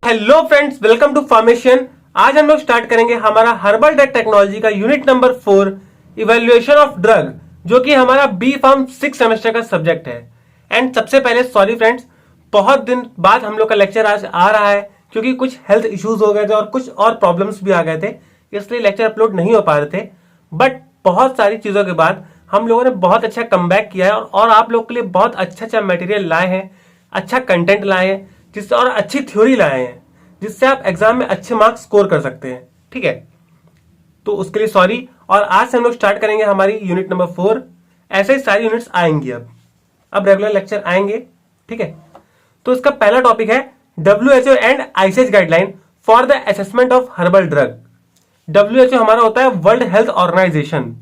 Hello friends, welcome to formation. आज हम लोग स्टार्ट करेंगे हमारा हर्बल ड्रग टेक्नोलॉजी का unit number 4 evaluation of drug, जो कि हमारा बी फार्म 6 सेमेस्टर का सब्जेक्ट है। एंड सबसे पहले सॉरी फ्रेंड्स, बहुत दिन बाद हम लोग का लेक्चर आज आ रहा है क्योंकि कुछ हेल्थ इश्यूज हो गए थे और कुछ और प्रॉब्लम्स भी आ गए थे, इसलिए लेक्चर अपलोड नहीं हो पा रहे थे। बट बहुत सारी चीजों के बाद हम लोगों ने बहुत अच्छा कमबैक किया है और आप लोग के लिए बहुत अच्छा मेटेरियल लाए हैं, अच्छा कंटेंट लाए हैं, जिससे और अच्छी थ्योरी लाए हैं जिससे आप एग्जाम में अच्छे मार्क्स स्कोर कर सकते हैं। ठीक है, तो उसके लिए सॉरी। और आज से हम लोग स्टार्ट करेंगे हमारी यूनिट नंबर 4। ऐसे ही सारी यूनिट्स आएंगी, अब रेगुलर लेक्चर आएंगे। ठीक है, तो इसका पहला टॉपिक है WHO and ICH guideline for the assessment of herbal drug. WHO हमारा होता है वर्ल्ड हेल्थ ऑर्गेनाइजेशन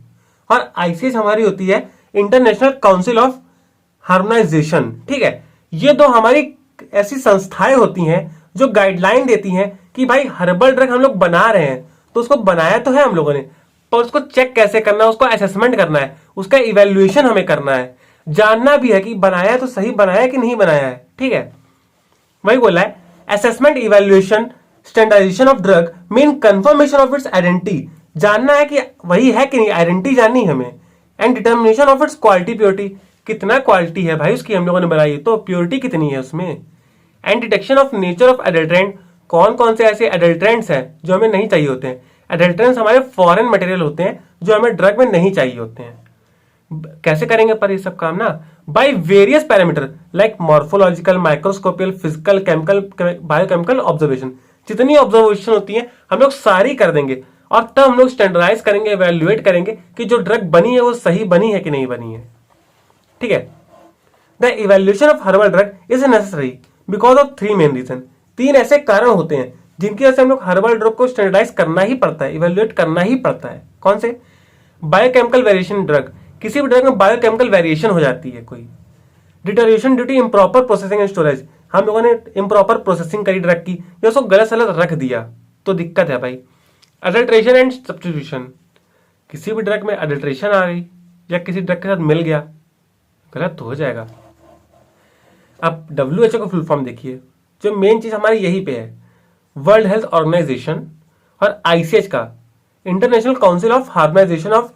और ICH हमारी होती है इंटरनेशनल काउंसिल ऑफ हार्मोनाइजेशन। ठीक है, ये दो हमारी ऐसी संस्थाएं होती हैं जो गाइडलाइन देती हैं कि भाई हर्बल ड्रग हम लोग बना रहे हैं तो उसको बनाया तो है हम लोगों ने, पर उसको चेक कैसे करना है, उसको असेसमेंट करना है, उसका इवेल्युएशन हमें करना है, जानना भी है कि बनाया है तो सही बनाया है कि नहीं बनाया है। ठीक है, वही बोला है assessment, evaluation, standardisation of drug mean confirmation of its identity. जानना है कि वही है कि नहीं, आइडेंटिटी जाननी है हमें। And determination of its quality, purity, कितना क्वालिटी है भाई उसकी हम लोगों ने बनाई, तो प्योरिटी कितनी है उसमें। And detection of nature of adulterant, कौन कौन से ऐसे एडल्ट्रेंट्स हैं जो हमें नहीं चाहिए होते हैं। एडल्ट्रेंट्स हमारे फॉरेन मटेरियल होते हैं जो हमें ड्रग में नहीं चाहिए होते हैं। कैसे करेंगे पर ये सब काम ना, by various parameter like morphological, microscopical, physical, chemical, biochemical observation. जितनी ऑब्जर्वेशन होती है हम लोग सारी कर देंगे और तब हम लोग स्टैंडर्डाइज करेंगे, इवैल्यूएट करेंगे कि जो ड्रग बनी है वो सही बनी है कि नहीं बनी है। ठीक है, the evaluation of herbal drug is necessary because of 3 main reason. 3 ऐसे कारण होते हैं जिनकी वजह से हम लोग हर्बल ड्रग को स्टैंडर्डाइज करना ही पड़ता है, इवैल्यूएट करना ही पड़ता है। कौन से? बायोकेमिकल वेरिएशन ड्रग, किसी भी ड्रग में बायोकेमिकल वेरिएशन हो जाती है कोई। Deterioration due to improper processing and storage, हम लोगों ने इम्प्रॉपर प्रोसेसिंग करी ड्रग की या उसको गलत सलत रख दिया तो दिक्कत है भाई। अडल्ट्रेशन एंड सब्स्टिट्यूशन, किसी भी ड्रग में अडल्ट्रेशन आ गई या किसी ड्रग के साथ मिल गया, गलत तो हो जाएगा। अब WHO का फुल फॉर्म देखिए, जो मेन चीज हमारी यही पे है, वर्ल्ड हेल्थ ऑर्गेनाइजेशन, और ICH का international council of harmonisation of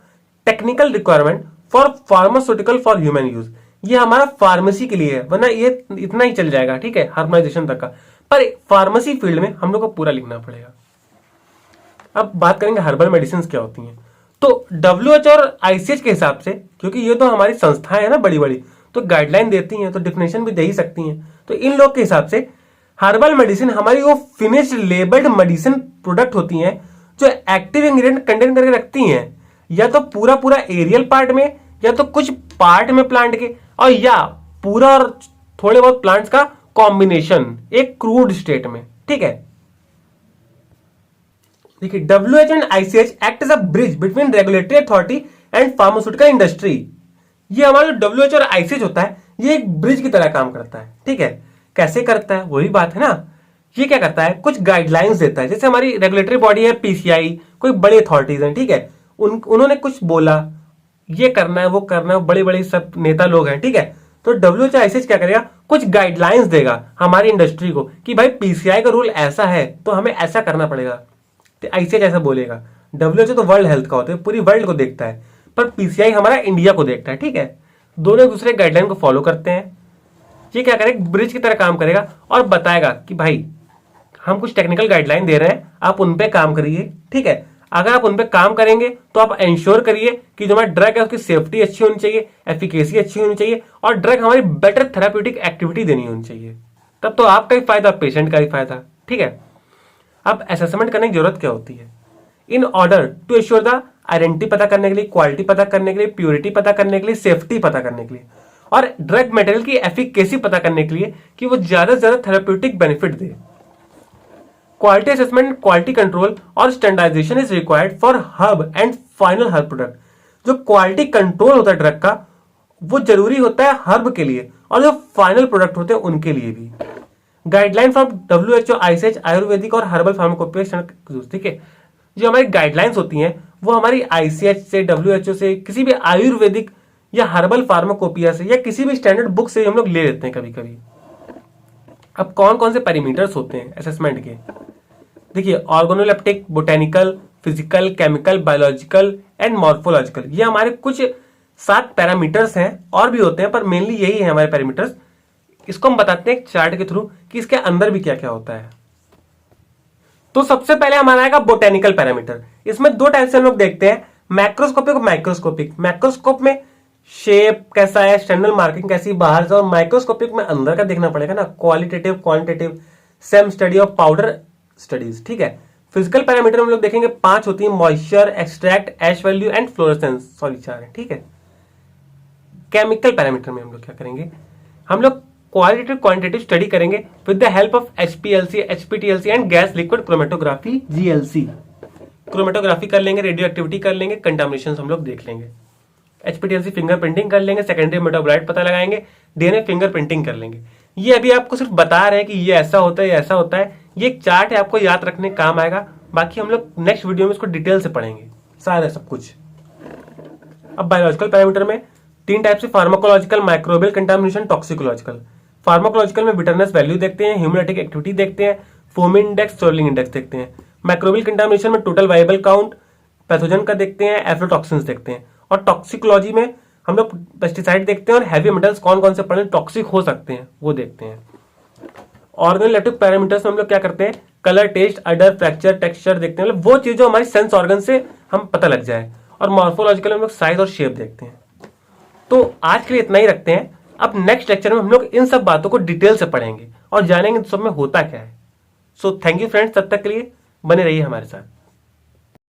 technical requirement for pharmaceutical for human use. ये हमारा फार्मेसी के लिए है, वरना ये इतना ही चल जाएगा। ठीक है, हार्मोनाइजेशन तक का, पर फार्मेसी फील्ड में हम लोग को पूरा लिखना पड़ेगा। अब बात करेंगे हर्बल मेडिसिन क्या होती हैं। तो WHO और ICH के हिसाब से, क्योंकि ये तो हमारी संस्थाएं हैं ना बड़ी बड़ी, तो गाइडलाइन देती हैं तो डिफिनेशन भी दे ही सकती हैं। तो इन लोग के हिसाब से हर्बल मेडिसिन हमारी वो फिनिश्ड लेबल्ड मेडिसिन प्रोडक्ट होती हैं जो एक्टिव इंग्रेडिएंट कंटेन करके रखती हैं, या तो पूरा पूरा एरियल पार्ट में, या तो कुछ पार्ट में प्लांट के, और या पूरा और थोड़े बहुत प्लांट्स का कॉम्बिनेशन एक क्रूड स्टेट में। ठीक है, देखिए WHO and ICH act as a bridge between regulatory authority and pharmaceutical industry. ये हमारा WHO और ICH होता है, ये एक ब्रिज की तरह काम करता है। ठीक है, कैसे करता है वही बात है ना। ये क्या करता है, कुछ गाइडलाइंस देता है। जैसे हमारी रेगुलेटरी बॉडी है PCI, कोई बड़ी अथॉरिटीज हैं, ठीक है, उन्होंने कुछ बोला ये करना है वो करना है, बड़े बड़े सब नेता लोग हैं। ठीक है, तो WHO ICH क्या करेगा, कुछ गाइडलाइंस देगा हमारी इंडस्ट्री को कि भाई PCI का रूल ऐसा है तो हमें ऐसा करना पड़ेगा। तो ICH ऐसा बोलेगा। WHO तो वर्ल्ड हेल्थ का होता है, पूरी वर्ल्ड को देखता है, पर PCI हमारा इंडिया को देखता है। ठीक है, दोनों एक दूसरे गाइडलाइन को फॉलो करते हैं। ये क्या करेगा, ब्रिज की तरह काम करेगा और बताएगा कि भाई हम कुछ टेक्निकल गाइडलाइन दे रहे हैं, आप उन पे काम करिए। ठीक है, अगर आप उन पे काम करेंगे तो आप इंश्योर करिए कि जो हमारा ड्रग है उसकी सेफ्टी अच्छी होनी चाहिए, एफिकेसी अच्छी होनी चाहिए, और ड्रग हमारी बेटर थेराप्यूटिक एक्टिविटी देनी होनी चाहिए। तब तो आपका ही फायदा, पेशेंट का ही फायदा। ठीक है, अब असेसमेंट करने की जरूरत क्या होती है, in order to assure the identity पता करने के लिए, क्वालिटी पता करने के लिए, प्योरिटी पता करने के लिए, सेफ्टी पता करने के लिए, और ड्रग मटेरियल की एफिकेसी पता करने के लिए कि वो ज्यादा से ज्यादा थेराप्यूटिक बेनिफिट दे। क्वालिटी असेसमेंट, क्वालिटी कंट्रोल और standardisation is required for herb and final herb product. जो क्वालिटी कंट्रोल होता है ड्रग का, वो जरूरी होता है हर्ब के लिए, और जो फाइनल प्रोडक्ट होते हैं उनके लिए भी। Guideline from WHO, ICH, Ayurvedic और हर्बल फार्माकोपिया। ठीक है, जो हमारी गाइडलाइंस होती हैं वो हमारी ICH से, WHO से, किसी भी आयुर्वेदिक या हर्बल फार्माकोपिया से, या किसी भी स्टैंडर्ड बुक से हम लोग ले लेते हैं कभी कभी। अब कौन कौन से पैरामीटर्स होते हैं असेसमेंट के? देखिए, organoleptic, botanical, physical, chemical, biological and morphological, ये हमारे कुछ 7 पैरामीटर्स हैं, और भी होते हैं पर मेनली यही है हमारे पैरामीटर्स। इसको हम बताते हैं एक चार्ट के थ्रू कि इसके अंदर भी क्या क्या होता है। तो सबसे पहले हमारा आएगा बोटेनिकल पैरामीटर। इसमें 2 टाइप से हम लोग देखते हैं, मैक्रोस्कोपिक और माइक्रोस्कोपिक। मैक्रोस्कोप में शेप कैसा है, स्टैंडर्ड मार्किंग कैसी बाहर से, और माइक्रोस्कोपिक में अंदर का देखना पड़ेगा ना, qualitative, quantitative, same study of powder studies. ठीक है। फिजिकल पैरामीटर हम लोग देखेंगे 5 होती है, moisture, extract, ash value and fluorescence, sorry 4 है। ठीक है। केमिकल पैरामीटर में हम लोग क्या करेंगे, हम लोग क्वालिटेटिव क्वांटिटेटिव स्टडी करेंगे with the help of HPLC, HPTLC and gas liquid chromatography, GLC। Chromatography कर लेंगे, रेडियो एक्टिविटी कर लेंगे, कंटामिनेशन हम लोग देख लेंगे। HPTLC फिंगरप्रिंटिंग कर लेंगे, सेकेंडरी मेटाबोलाइट पता लगाएंगे, DNA फिंगरप्रिंटिंग कर लेंगे। ये अभी आपको सिर्फ बता रहे हैं कि ये ऐसा होता है, ये ऐसा होता है। ये एक चार्ट है, आपको याद रखने काम आएगा। बाकी हम लोग नेक्स्ट वीडियो में इसको डिटेल से पढ़ेंगे सारा सब कुछ। अब बायोलॉजिकल पैरामीटर में 3 टाइप से, pharmacological, microbial, contamination, toxicological. Pharmacological में विटरनेस वैल्यू देखते हैं, ह्यूमैटिक एक्टिविटी देखते हैं, फोमी इंडेक्स, स्टर्लिंग इंडेक्स देखते हैं। माइक्रोबियल कंटामिनेशन में टोटल वायबल काउंट, पैथोजन का देखते हैं, एफ्लोटॉक्सिन्स देखते हैं। और टॉक्सिकोलॉजी में हम लोग पेस्टिसाइड देखते हैं और हैवी मेटल्स कौन कौन से पड़े टॉक्सिक हो सकते हैं वो देखते हैं। ऑर्गेनोलेप्टिक पैरामीटर्स में हम लोग क्या करते हैं, कलर, टेस्ट, अडर, फ्रैक्चर, टेक्सचर देखते हैं, मतलब वो चीज जो हमारी सेंस ऑर्गन से हम पता लग जाए। और मॉर्फोलॉजिकल में हम लोग साइज और शेप देखते हैं। तो आज के लिए इतना ही रखते हैं। अब नेक्स्ट लेक्चर में हम लोग इन सब बातों को डिटेल से पढ़ेंगे और जानेंगे सब में होता क्या है। सो थैंक यू फ्रेंड्स, तब तक के लिए बने रहिए हमारे साथ।